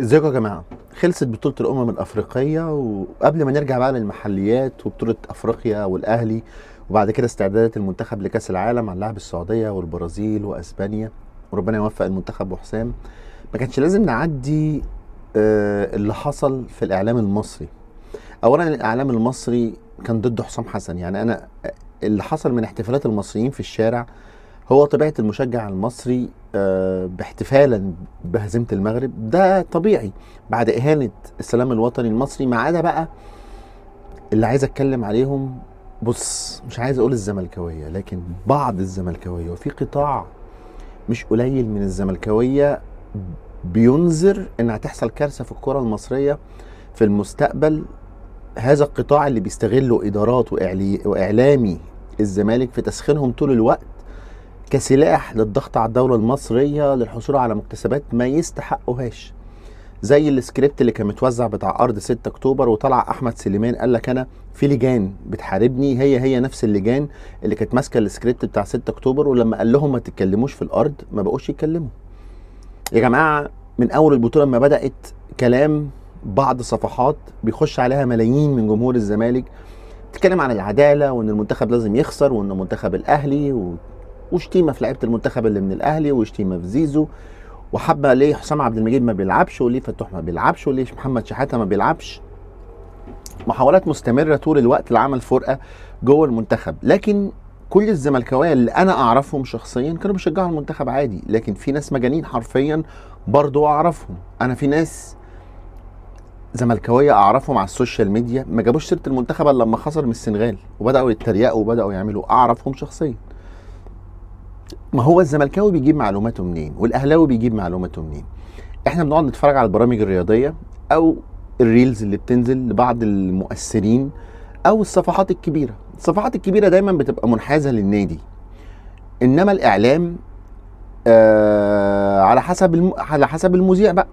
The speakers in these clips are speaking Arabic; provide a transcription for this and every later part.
ازيكم يا جماعة؟ خلصت بطولة الأمم الأفريقية، وقبل ما نرجع بقى للمحليات وبطولة أفريقيا والأهلي، وبعد كده استعدادات المنتخب لكأس العالم على لعب السعودية والبرازيل وأسبانيا، وربنا يوفق المنتخب وحسام. ما كانش لازم نعدي اللي حصل في الإعلام المصري. أولا الإعلام المصري كان ضد حسام حسن. يعني أنا اللي حصل من احتفالات المصريين في الشارع هو طبيعة المشجع المصري، باحتفالا بهزيمة المغرب، ده طبيعي بعد إهانة السلام الوطني المصري. ما عدا بقى اللي عايز أتكلم عليهم. بص، مش عايز أقول الزملكاوية، لكن بعض الزملكاوية، وفي قطاع مش قليل من الزملكاوية بينذر إن هتحصل كارثة في الكرة المصرية في المستقبل. هذا القطاع اللي بيستغلوا إدارات وإعلامي الزمالك في تسخينهم طول الوقت كسلاح للضغط على الدولة المصرية للحصول على مكتسبات ما يستحقوهاش، زي السكريبت اللي كان متوزع بتاع أرض 6 أكتوبر، وطلع أحمد سليمان قال لك أنا في لجان بتحاربني، هي نفس اللجان اللي كانت ماسكة السكريبت بتاع 6 أكتوبر، ولما قال لهم ما تتكلموش في الأرض ما بقوش يتكلموا. يا جماعة، من أول البطولة ما بدأت كلام بعض صفحات بيخش عليها ملايين من جمهور الزمالك تتكلم عن العدالة، وإن المنتخب لازم يخسر، وإن منتخب الأهلي وشتيمه في لعيبه المنتخب اللي من الاهلي، وشتيمه في زيزو، وحبه ليه حسام عبد المجيد ما بيلعبش، وليه فتوح ما بيلعبش، وليه محمد شحاته ما بيلعبش. محاولات مستمره طول الوقت لعمل فرقه جوه المنتخب. لكن كل الزملكاويه اللي انا اعرفهم شخصيا كانوا بيشجعوا المنتخب عادي، لكن في ناس مجانين حرفيا برضو اعرفهم. انا في ناس زملكاويه اعرفهم على السوشيال ميديا ما جابوش سيره المنتخب الا لما خسر من السنغال، وبداوا يتريقوا وبداوا يعملوا. اعرفهم شخصيا. ما هو الزملكاوي بيجيب معلوماته منين، والاهلاوي بيجيب معلوماته منين؟ احنا بنقعد نتفرج على البرامج الرياضيه او الريلز اللي بتنزل لبعض المؤثرين او الصفحات الكبيره. الصفحات الكبيره دايما بتبقى منحازه للنادي، انما الاعلام على حسب المذيع بقى.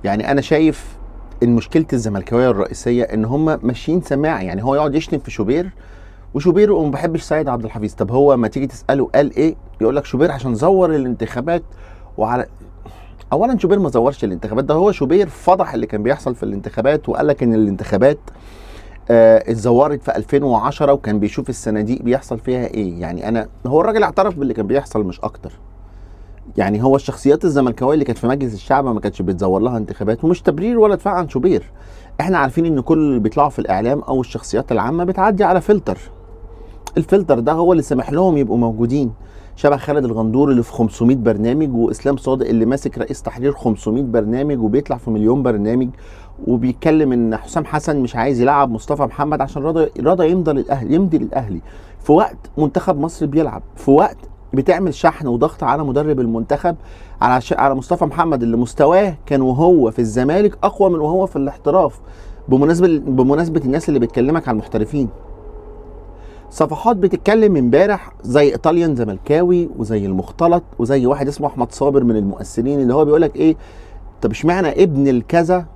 يعني انا شايف ان مشكله الزملكاويه الرئيسيه ان هم ماشيين سماع. يعني هو يقعد يشتم في شوبير، وشوبير وما بحبش سيد عبد الحفيظ. طب هو ما تيجي تساله قال ايه، يقول لك شوبير عشان زور الانتخابات. وعلى اولا شوبير ما زورش الانتخابات، ده هو شوبير فضح اللي كان بيحصل في الانتخابات، وقال لك ان الانتخابات اتزورت في 2010، وكان بيشوف الصناديق بيحصل فيها ايه. يعني هو الراجل اعترف باللي كان بيحصل مش اكتر. يعني هو الشخصيات الزملكاويه اللي كانت في مجلس الشعب ما كانتش بتزور لها انتخابات، ومش تبرير ولا دفاع عن شوبير. احنا عارفين ان كل اللي بيطلعوا في الاعلام او الشخصيات العامه بتعدي على فلتر. الفلتر ده هو اللي سمح لهم يبقوا موجودين، شبه خالد الغندور اللي في 500 برنامج، واسلام صادق اللي ماسك رئيس تحرير 500 برنامج وبيطلع في مليون برنامج، وبيتكلم ان حسام حسن مش عايز يلعب مصطفى محمد عشان رضى يمضي للاهلي في وقت منتخب مصر بيلعب، في وقت بتعمل شحن وضغط على مدرب المنتخب على مصطفى محمد اللي مستواه كان وهو في الزمالك اقوى من وهو في الاحتراف. بمناسبه الناس اللي بتكلمك على المحترفين، صفحات بتتكلم امبارح زي ايطاليان زملكاوي وزي المختلط وزي واحد اسمه احمد صابر من المؤثرين اللي هو بيقولك ايه، طب اشمعنى ابن الكذا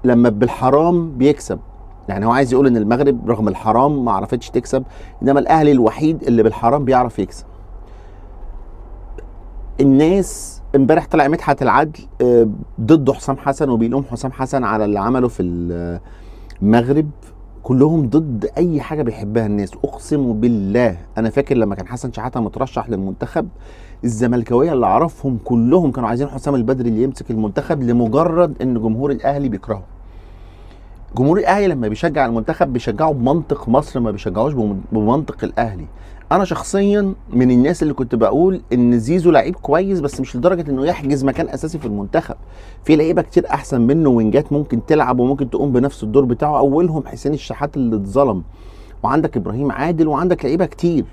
لما بالحرام بيكسب؟ يعني هو عايز يقول ان المغرب رغم الحرام ما عرفتش تكسب، انما الاهلي الوحيد اللي بالحرام بيعرف يكسب. الناس امبارح طلع مدحت العدل ضد حسام حسن وبيلوم حسام حسن على اللي عمله في المغرب. كلهم ضد اي حاجه بيحبها الناس. اقسم بالله انا فاكر لما كان حسن شحاته مترشح للمنتخب، الزملكاويه اللي اعرفهم كلهم كانوا عايزين حسام البدري اللي يمسك المنتخب لمجرد ان جمهور الاهلي بيكرهه. جمهور الاهلي لما بيشجع المنتخب بيشجعه بمنطق مصر، ما بيشجعوش بمنطق الاهلي. انا شخصيا من الناس اللي كنت بقول ان زيزو لعيب كويس، بس مش لدرجه انه يحجز مكان اساسي في المنتخب. في لعيبه كتير احسن منه، وينجات ممكن تلعب وممكن تقوم بنفس الدور بتاعه، اولهم حسين الشحات اللي اتظلم، وعندك ابراهيم عادل، وعندك لعيبه كتير.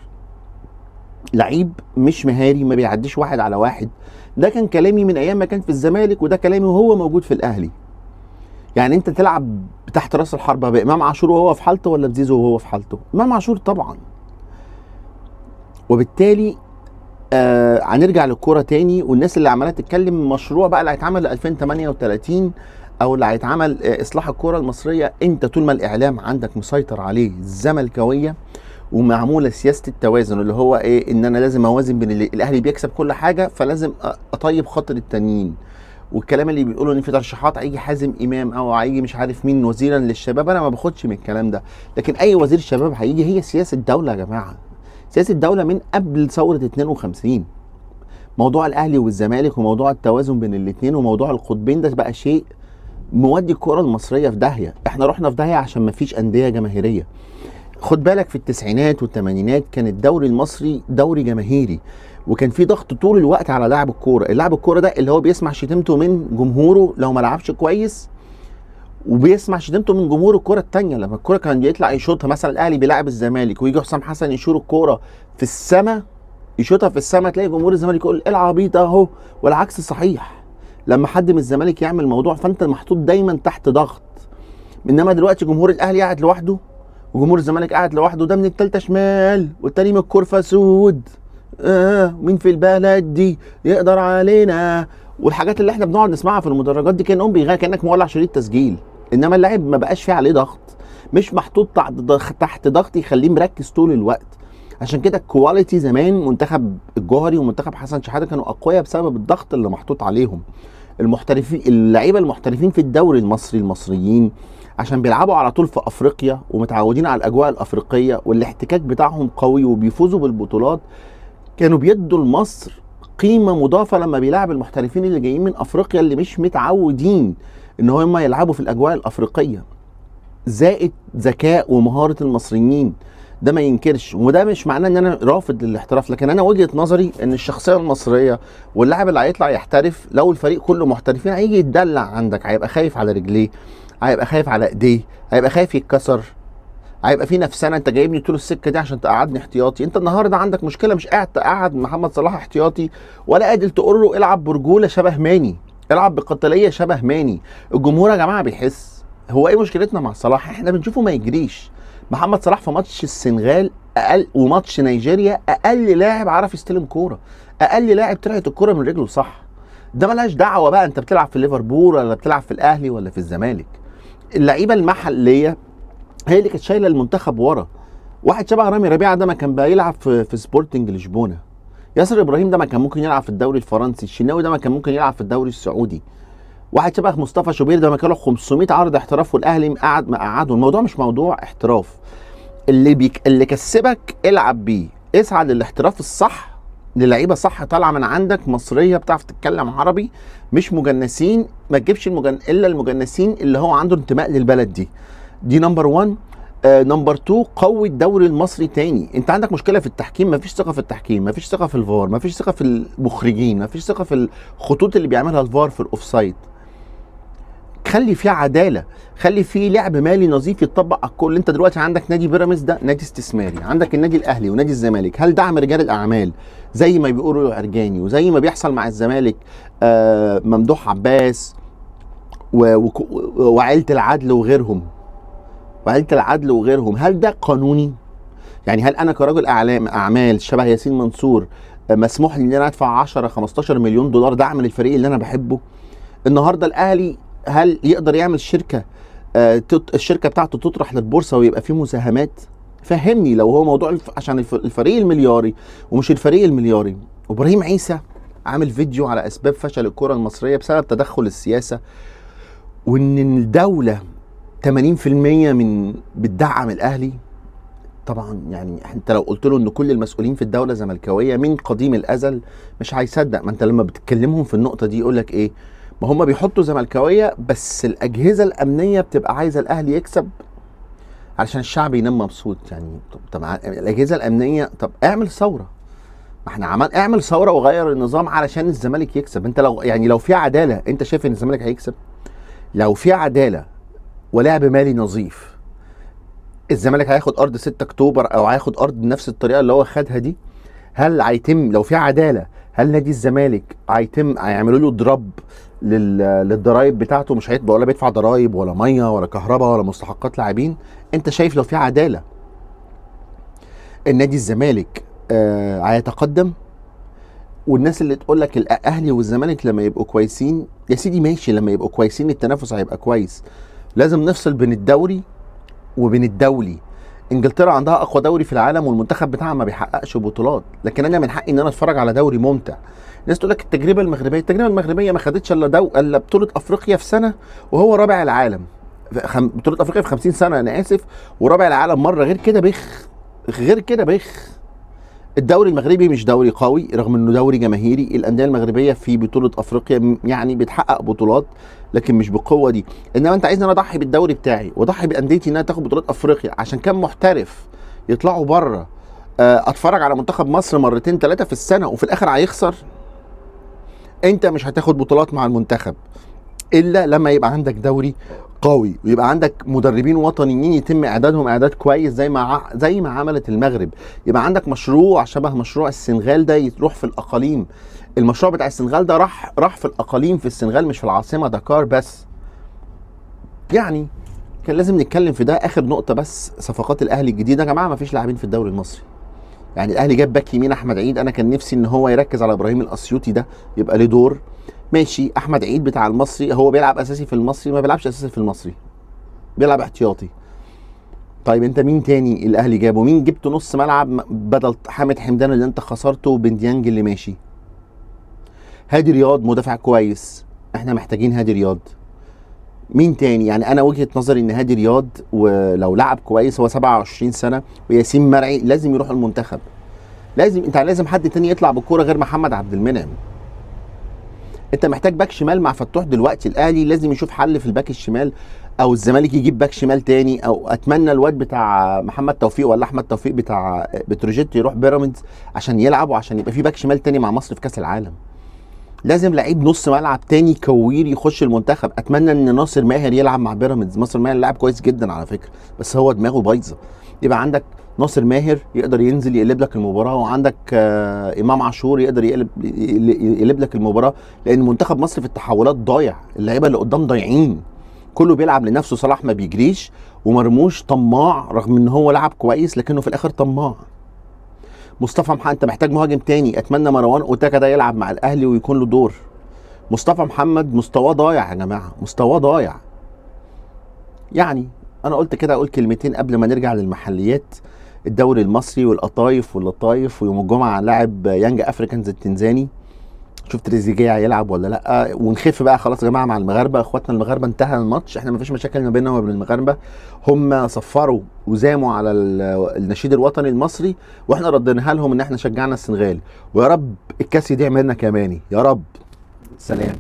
لعيب مش مهاري، ما بيعديش واحد على واحد. ده كان كلامي من ايام ما كان في الزمالك، وده كلامي وهو موجود في الاهلي. يعني انت تلعب تحت راس الحربه بامام عاشور وهو في حالته، ولا بزيزو وهو في حالته؟ امام عاشور طبعا. وبالتالي هنرجع للكوره تاني، والناس اللي عماله تتكلم مشروع بقى اللي هيتعمل ل 2038 او اللي هيتعمل اصلاح الكوره المصريه. انت طول ما الاعلام عندك مسيطر عليه الزملكاويه، ومعموله سياسه التوازن اللي هو ايه، ان انا لازم اوازن بين الاهلي بيكسب كل حاجه، فلازم اطيب خاطر التانيين، والكلام اللي بيقولوا ان في ترشيحات هيجي حازم امام او هيجي مش عارف مين وزيرا للشباب، انا ما باخدش من الكلام ده. لكن اي وزير شباب هيجي، هي سياسه دوله يا جماعه، سياسه دوله من قبل ثوره 52. موضوع الاهلي والزمالك وموضوع التوازن بين الاثنين وموضوع القطبين ده بقى شيء مودي الكره المصريه في داهيه. احنا رحنا في داهيه عشان ما فيش انديه جماهيريه. خد بالك في التسعينات والثمانينات كان الدوري المصري دوري جماهيري، وكان في ضغط طول الوقت على لاعب الكوره. اللاعب الكوره ده اللي هو بيسمع شتيمته من جمهوره لو ما لعبش كويس، وبيسمع شتيمته من جمهور الكوره الثانيه لما الكوره كان بيطلع يشوطها. مثلا الاهلي بيلعب الزمالك ويجي حسام حسن يشور الكوره في السماء، يشوطها في السماء، تلاقي جمهور الزمالك يقول ايه العبيط اهو، والعكس صحيح. لما حد من الزمالك يعمل موضوع فانت محطوط دايما تحت ضغط. انما دلوقتي جمهور الاهلي قاعد لوحده وجمهور الزمالك قاعد لوحده، ده من التالتة شمال والتاني من الكرفة سود، مين في البلد دي يقدر علينا، والحاجات اللي احنا بنقعد نسمعها في المدرجات دي كأنهم بيغني كأنك مولع شريط تسجيل. انما اللاعب ما بقاش فيه عليه ضغط، مش محطوط تحت ضغط يخليه مركز طول الوقت. عشان كده الكواليتي زمان منتخب الجوهري ومنتخب حسن شحاته كانوا اقوياء بسبب الضغط اللي محطوط عليهم. المحترفين، اللعيبه المحترفين في الدوري المصري المصريين عشان بيلعبوا على طول في افريقيا ومتعودين على الاجواء الافريقيه والاحتكاك بتاعهم قوي وبيفوزوا بالبطولات، كانوا بيدوا لمصر قيمه مضافه لما بيلعب المحترفين اللي جايين من افريقيا اللي مش متعودين ان هم يلعبوا في الاجواء الافريقيه. زائد ذكاء ومهاره المصريين، ده ما ينكرش. وده مش معناه ان انا رافض للاحتراف، لكن انا وجهه نظري ان الشخصيه المصريه واللاعب اللي هيطلع يحترف لو الفريق كله محترفين هيجي يتدلع عندك، هيبقى خايف على رجليه، هيبقى خايف على ايديه، هيبقى خايف يتكسر، هيبقى في نفسنا انت جايبني طول السكه دي عشان تقعدني احتياطي. انت النهارده عندك مشكله، مش قاعد تقعد محمد صلاح احتياطي ولا قادر تقول له العب برجوله شبه ماني، العب بقتاليه شبه ماني. الجمهور يا جماعه بيحس. هو ايه مشكلتنا مع صلاح؟ احنا بنشوفه ما يجريش. محمد صلاح في ماتش السنغال اقل وماتش نيجيريا اقل لاعب عرف يستلم كوره، اقل لاعب طلعت الكوره من رجله صح. ده ملهاش دعوه بقى انت بتلعب في ليفربول ولا بتلعب في الاهلي ولا في الزمالك. اللعيبه المحليه هي اللي كانت شايله المنتخب ورا. واحد شبه رامي ربيعه ده ما كان بقى يلعب في سبورتنج لشبونه. ياسر ابراهيم ده ما كان ممكن يلعب في الدوري الفرنسي. الشناوي ده ما كان ممكن يلعب في الدوري السعودي. واحد شبه مصطفى شوبير ده ما كان له 500 عرض احتراف والاهلي مقعده. الموضوع مش موضوع احتراف، اللي كسبك العب بيه، اسعى للاحتراف الصح للعيبه صح طالعه من عندك مصريه بتعرف تتكلم عربي، مش مجنسين. ما تجيبش الا المجنسين اللي هو عنده انتماء للبلد دي. دي نمبر 1. نمبر 2، قوي الدوري المصري تاني. انت عندك مشكله في التحكيم، مفيش ثقه في التحكيم، مفيش ثقه في الفار، مفيش ثقه في المخرجين، مفيش ثقه في الخطوط اللي بيعملها الفار في الاوفسايد. خلي فيه عداله، خلي فيه لعب مالي نظيف يتطبق على الكل. انت دلوقتي عندك نادي بيراميدز ده نادي استثماري، عندك النادي الاهلي ونادي الزمالك. هل دعم رجال الاعمال زي ما بيقولوا عرجاني وزي ما بيحصل مع الزمالك ممدوح عباس وعيله العدل وغيرهم، هل ده قانوني؟ يعني هل انا كرجل اعمال شبه ياسين منصور مسموح لي ان انا ادفع 10 15 مليون دولار دعم للفريق اللي انا بحبه؟ النهارده الاهلي هل يقدر يعمل شركه الشركه بتاعته تطرح للبورصه ويبقى فيه مساهمات؟ فهمني. لو هو موضوع عشان الفريق الملياري ومش الفريق الملياري. ابراهيم عيسى عامل فيديو على اسباب فشل الكره المصريه بسبب تدخل السياسه، وان الدوله 80% من بتدعم الاهلي. طبعا يعني انت لو قلت له ان كل المسؤولين في الدوله زملكاويه من قديم الازل مش هيصدق. ما انت لما بتكلمهم في النقطه دي يقول لك ايه؟ ما هم بيحطوا زملكاويه بس الاجهزه الامنيه بتبقى عايزه الاهلي يكسب علشان الشعب ينام مبسوط. يعني طب الاجهزه الامنيه، طب اعمل ثوره. ما احنا اعمل ثوره وغير النظام علشان الزمالك يكسب. انت لو في عداله، انت شايف ان الزمالك هيكسب؟ لو في عداله ولعب مالي نظيف، الزمالك هياخد ارض 6 اكتوبر او هياخد ارض بنفس الطريقه اللي هو خدها دي؟ هل هيتم لو في عداله؟ هل نادي الزمالك هيعملوا له ضرب للضرايب بتاعته؟ مش هيتبقى ولا بيدفع ضرايب ولا ميه ولا كهرباء ولا مستحقات لاعبين. انت شايف لو في عداله النادي الزمالك هيتقدم؟ والناس اللي تقول لك الاهلي والزمالك لما يبقوا كويسين، يا سيدي ماشي، لما يبقوا كويسين التنافس هيبقى كويس. لازم نفصل بين الدوري وبين الدولي. انجلترا عندها اقوى دوري في العالم والمنتخب بتاعها ما بيحققش بطولات، لكن انا من حقي ان انا اتفرج على دوري ممتع. ناس تقول لك التجربه المغربيه ما خدتش الا بطوله افريقيا في سنه، وهو رابع العالم. بطوله افريقيا في 50 سنه، انا اسف، ورابع العالم مره. غير كده بخ، غير كده بخ. الدوري المغربي مش دوري قوي رغم انه دوري جماهيري. الانديه المغربيه في بطوله افريقيا يعني بتحقق بطولات لكن مش بالقوه دي. انما انت عايزني انا اضحي بالدوري بتاعي واضحي بانديتي انها تاخد بطولات افريقيا عشان كام محترف يطلعوا بره اتفرج على منتخب مصر مرتين ثلاثه في السنه وفي الاخر هيخسر؟ انت مش هتاخد بطولات مع المنتخب الا لما يبقى عندك دوري قوي ويبقى عندك مدربين وطنيين يتم اعدادهم اعداد كويس زي ما عملت المغرب. يبقى عندك مشروع شبه مشروع السنغال ده يروح في الاقاليم. المشروع بتاع السنغال ده راح في الاقاليم في السنغال مش في العاصمه دكار بس. يعني كان لازم نتكلم في ده. اخر نقطه بس، صفقات الاهلي الجديده. يا جماعه ما فيش لاعبين في الدوري المصري. يعني الاهلي جاب باك يمين احمد عيد، انا كان نفسي ان هو يركز على ابراهيم الاسيوطي ده يبقى له دور. ماشي، احمد عيد بتاع المصري هو بيلعب اساسي في المصري، ما بيلعبش اساسي في المصري، بيلعب احتياطي. طيب انت مين تاني الاهلي جابه؟ مين جبت نص ملعب بدل حامد حمدان اللي انت خسرته وبن ديانج اللي ماشي؟ هادي رياض مدافع كويس، احنا محتاجين هادي رياض. مين تاني؟ يعني انا وجهة نظري ان هادي رياض ولو لعب كويس، هو 27 سنة، وياسين مرعي لازم يروح المنتخب. لازم حد تاني يطلع بالكوره غير محمد عبد المنعم. انت محتاج باك شمال مع فتوح دلوقتي. الاهلي لازم يشوف حل في الباك الشمال، او الزمالك يجيب باك شمال تاني، او اتمنى الواد بتاع محمد توفيق ولا احمد توفيق بتاع بتروجيت يروح بيراميدز عشان يلعب وعشان يبقى في باك شمال تاني مع مصر في كاس العالم. لازم لعيب نص ملعب تاني كوير يخش المنتخب. اتمنى ان ناصر ماهر يلعب مع بيراميدز. ناصر ماهر لاعب كويس جدا على فكره، بس هو دماغه بايظه. يبقى عندك ناصر ماهر يقدر ينزل يقلب لك المباراه، وعندك امام عاشور يقدر يقلب لك المباراه. لان منتخب مصر في التحولات ضايع، اللعيبه اللي قدام ضايعين، كله بيلعب لنفسه. صلاح ما بيجريش، ومرموش طماع رغم ان هو لعب كويس لكنه في الاخر طماع. مصطفى محمد، انت محتاج مهاجم تاني. اتمنى مروان اوتاكا ده يلعب مع الاهلي ويكون له دور. مصطفى محمد مستواه ضايع يا جماعه، مستواه ضايع. يعني انا قلت كده اقول كلمتين قبل ما نرجع للمحليات. الدوري المصري والقطايف واللطايف، ويوم الجمعه لاعب يانج افريكانز التنزاني. شفت تريزيجيه هيلعب ولا لا؟ ونخف بقى خلاص يا جماعه مع المغاربه. اخواتنا المغاربه انتهى الماتش، احنا ما فيش مشاكل ما بيننا وبين المغاربه. هم صفروا وزاموا على النشيد الوطني المصري، واحنا رديناها لهم ان احنا شجعنا السنغال. ويا رب الكاس يضيع منك يا ماني، يا رب. سلام.